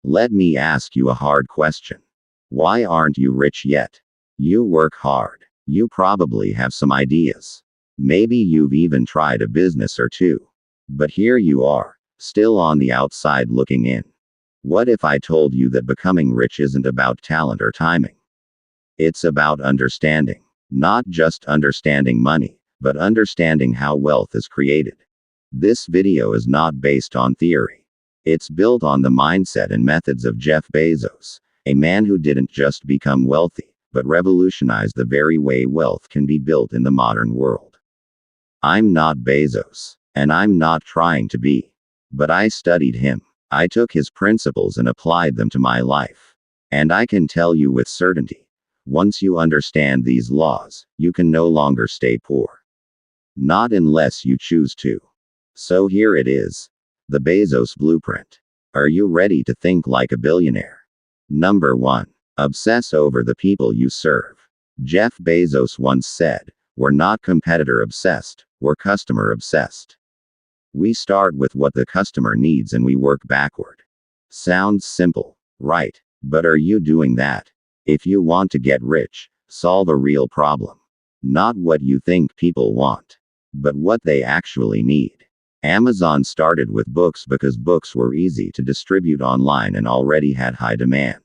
Let me ask you a hard question. Why aren't you rich yet? You work hard. You probably have some ideas. Maybe you've even tried a business or two. But here you are, still on the outside looking in. What if I told you that becoming rich isn't about talent or timing? It's about understanding. Not just understanding money, but understanding how wealth is created. This video is not based on theory. It's built on the mindset and methods of Jeff Bezos, a man who didn't just become wealthy, but revolutionized the very way wealth can be built in the modern world. I'm not Bezos, and I'm not trying to be. But I studied him. I took his principles and applied them to my life. And I can tell you with certainty, once you understand these laws, you can no longer stay poor. Not unless you choose to. So here it is. The Bezos Blueprint. Are you ready to think like a billionaire? Number 1. Obsess over the people you serve. Jeff Bezos once said, "We're not competitor obsessed, we're customer obsessed." We start with what the customer needs and we work backward. Sounds simple, right? But are you doing that? If you want to get rich, solve a real problem. Not what you think people want, but what they actually need. Amazon started with books because books were easy to distribute online and already had high demand.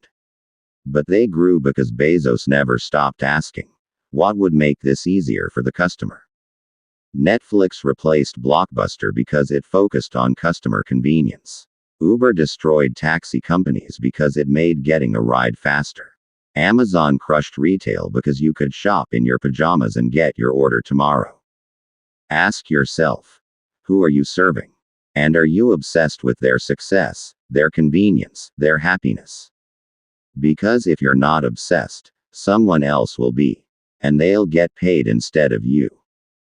But they grew because Bezos never stopped asking, what would make this easier for the customer? Netflix replaced Blockbuster because it focused on customer convenience. Uber destroyed taxi companies because it made getting a ride faster. Amazon crushed retail because you could shop in your pajamas and get your order tomorrow. Ask yourself, who are you serving? And are you obsessed with their success, their convenience, their happiness? Because if you're not obsessed, someone else will be. And they'll get paid instead of you.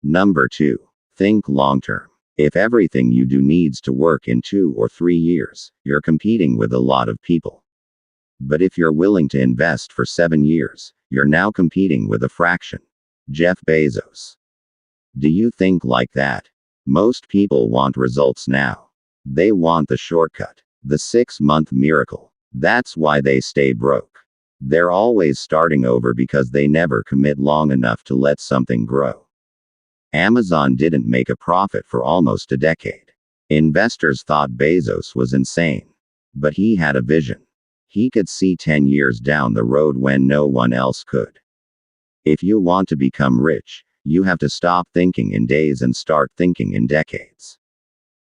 Number 2. Think long term. If everything you do needs to work in 2 or 3 years, you're competing with a lot of people. But if you're willing to invest for 7 years, you're now competing with a fraction. Jeff Bezos. Do you think like that? Most people want results now. They want the shortcut, the 6-month miracle. That's why they stay broke. They're always starting over because they never commit long enough to let something grow. Amazon didn't make a profit for almost a decade. Investors thought Bezos was insane. But he had a vision. He could see 10 years down the road when no one else could. If you want to become rich, you have to stop thinking in days and start thinking in decades.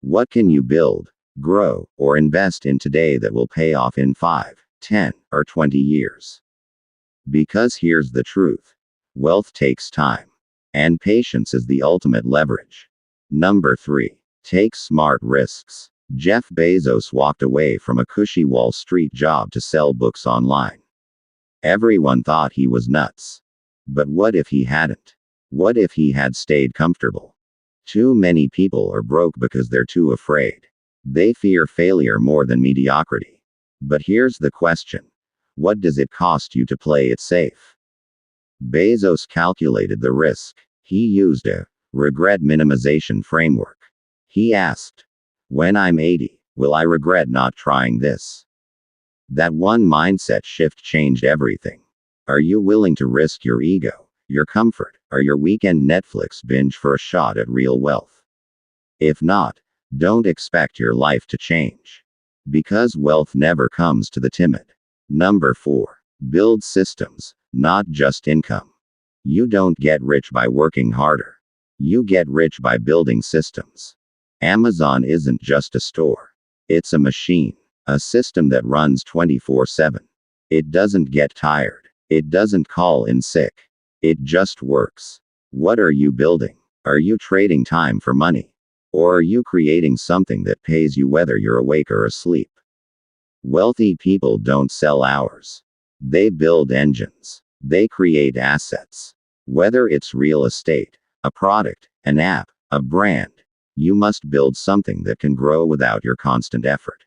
What can you build, grow, or invest in today that will pay off in 5, 10, or 20 years? Because here's the truth. Wealth takes time. And patience is the ultimate leverage. Number 3. Take smart risks. Jeff Bezos walked away from a cushy Wall Street job to sell books online. Everyone thought he was nuts. But what if he hadn't? What if he had stayed comfortable? Too many people are broke because they're too afraid. They fear failure more than mediocrity. But here's the question. What does it cost you to play it safe? Bezos calculated the risk. He used a regret minimization framework. He asked, when I'm 80, will I regret not trying this? That one mindset shift changed everything. Are you willing to risk your ego, your comfort, or your weekend Netflix binge for a shot at real wealth? If not, don't expect your life to change. Because wealth never comes to the timid. Number 4. Build systems, not just income. You don't get rich by working harder. You get rich by building systems. Amazon isn't just a store. It's a machine. A system that runs 24/7. It doesn't get tired. It doesn't call in sick. It just works. What are you building? Are you trading time for money? Or are you creating something that pays you whether you're awake or asleep? Wealthy people don't sell hours. They build engines. They create assets. Whether it's real estate, a product, an app, a brand, you must build something that can grow without your constant effort.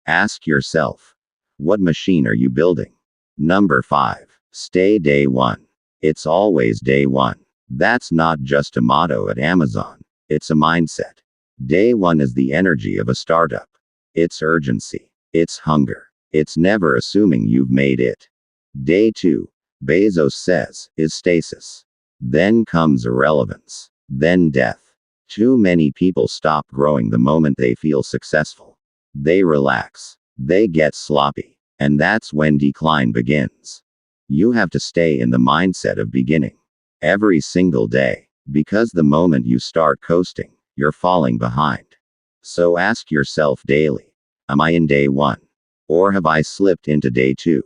Ask yourself, what machine are you building? Number 5. Stay day one. It's always day one. That's not just a motto at Amazon. It's a mindset. Day one is the energy of a startup. It's urgency. It's hunger. It's never assuming you've made it. Day 2. Bezos says, is stasis. Then comes irrelevance. Then death. Too many people stop growing the moment they feel successful. They relax. They get sloppy. And that's when decline begins. You have to stay in the mindset of beginning. Every single day. Because the moment you start coasting, you're falling behind. So ask yourself daily, am I in day 1? Or have I slipped into day 2?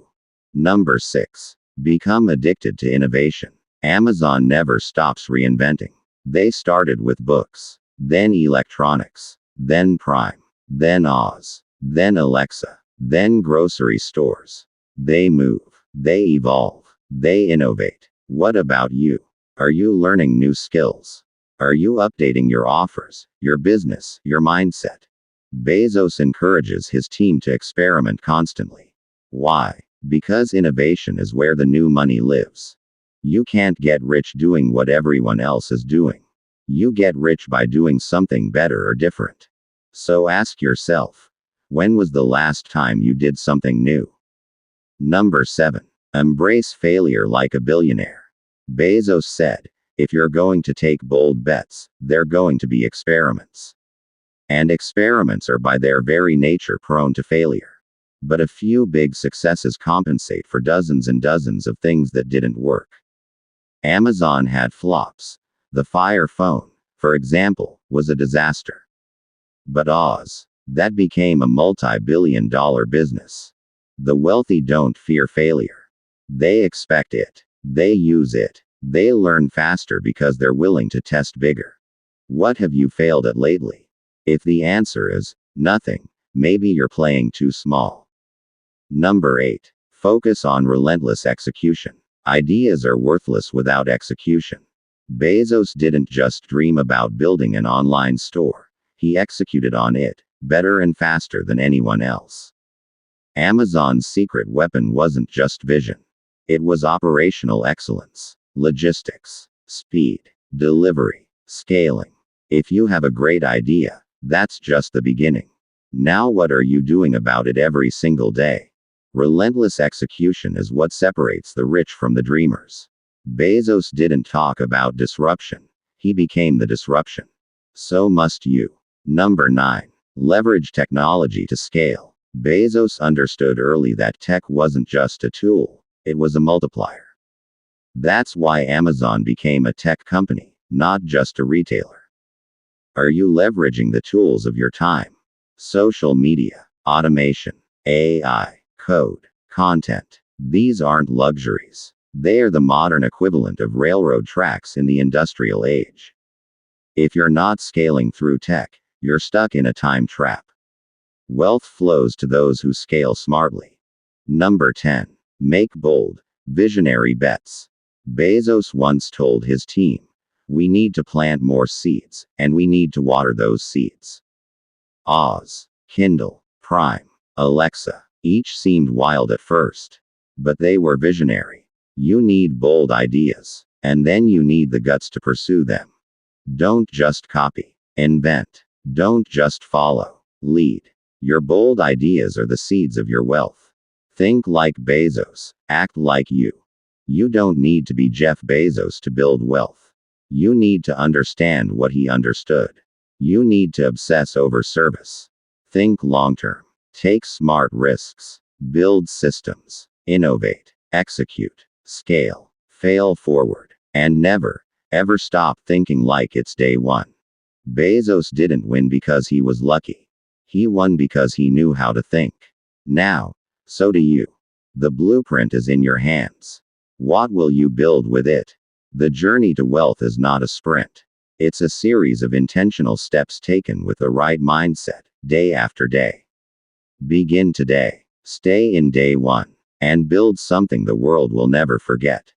Number 6. Become addicted to innovation. Amazon never stops reinventing. They started with books, then electronics, then Prime, then Oz, then Alexa, then grocery stores. They move, they evolve, they innovate. What about you? Are you learning new skills? Are you updating your offers, your business, your mindset? Bezos encourages his team to experiment constantly. Why? Because innovation is where the new money lives. You can't get rich doing what everyone else is doing. You get rich by doing something better or different. So ask yourself, when was the last time you did something new? Number 7. Embrace failure like a billionaire. Bezos said, if you're going to take bold bets, they're going to be experiments. And experiments are by their very nature prone to failure. But a few big successes compensate for dozens and dozens of things that didn't work. Amazon had flops. The Fire phone, for example, was a disaster. But Oz, that became a multi-billion-dollar business. The wealthy don't fear failure. They expect it. They use it. They learn faster because they're willing to test bigger. What have you failed at lately? If the answer is nothing, maybe you're playing too small. Number 8. Focus on relentless execution. Ideas are worthless without execution. Bezos didn't just dream about building an online store. He executed on it, better and faster than anyone else. Amazon's secret weapon wasn't just vision. It was operational excellence, logistics, speed, delivery, scaling. If you have a great idea, that's just the beginning. Now what are you doing about it every single day? Relentless execution is what separates the rich from the dreamers. Bezos didn't talk about disruption. He became the disruption. So must you. Number 9. Leverage technology to scale. Bezos understood early that tech wasn't just a tool, it was a multiplier. That's why Amazon became a tech company, not just a retailer. Are you leveraging the tools of your time? Social media, automation, AI, code, content. These aren't luxuries. They are the modern equivalent of railroad tracks in the industrial age. If you're not scaling through tech, you're stuck in a time trap. Wealth flows to those who scale smartly. Number 10. Make bold, visionary bets. Bezos once told his team, we need to plant more seeds, and we need to water those seeds. Oz, Kindle, Prime, Alexa, each seemed wild at first. But they were visionary. You need bold ideas, and then you need the guts to pursue them. Don't just copy, invent. Don't just follow, lead. Your bold ideas are the seeds of your wealth. Think like Bezos, act like you. You don't need to be Jeff Bezos to build wealth. You need to understand what he understood. You need to obsess over service. Think long term. Take smart risks. Build systems. Innovate. Execute. Scale. Fail forward. And never, ever stop thinking like it's day 1. Bezos didn't win because he was lucky. He won because he knew how to think. Now, so do you. The blueprint is in your hands. What will you build with it? The journey to wealth is not a sprint. It's a series of intentional steps taken with the right mindset, day after day. Begin today. Stay in day 1. And build something the world will never forget.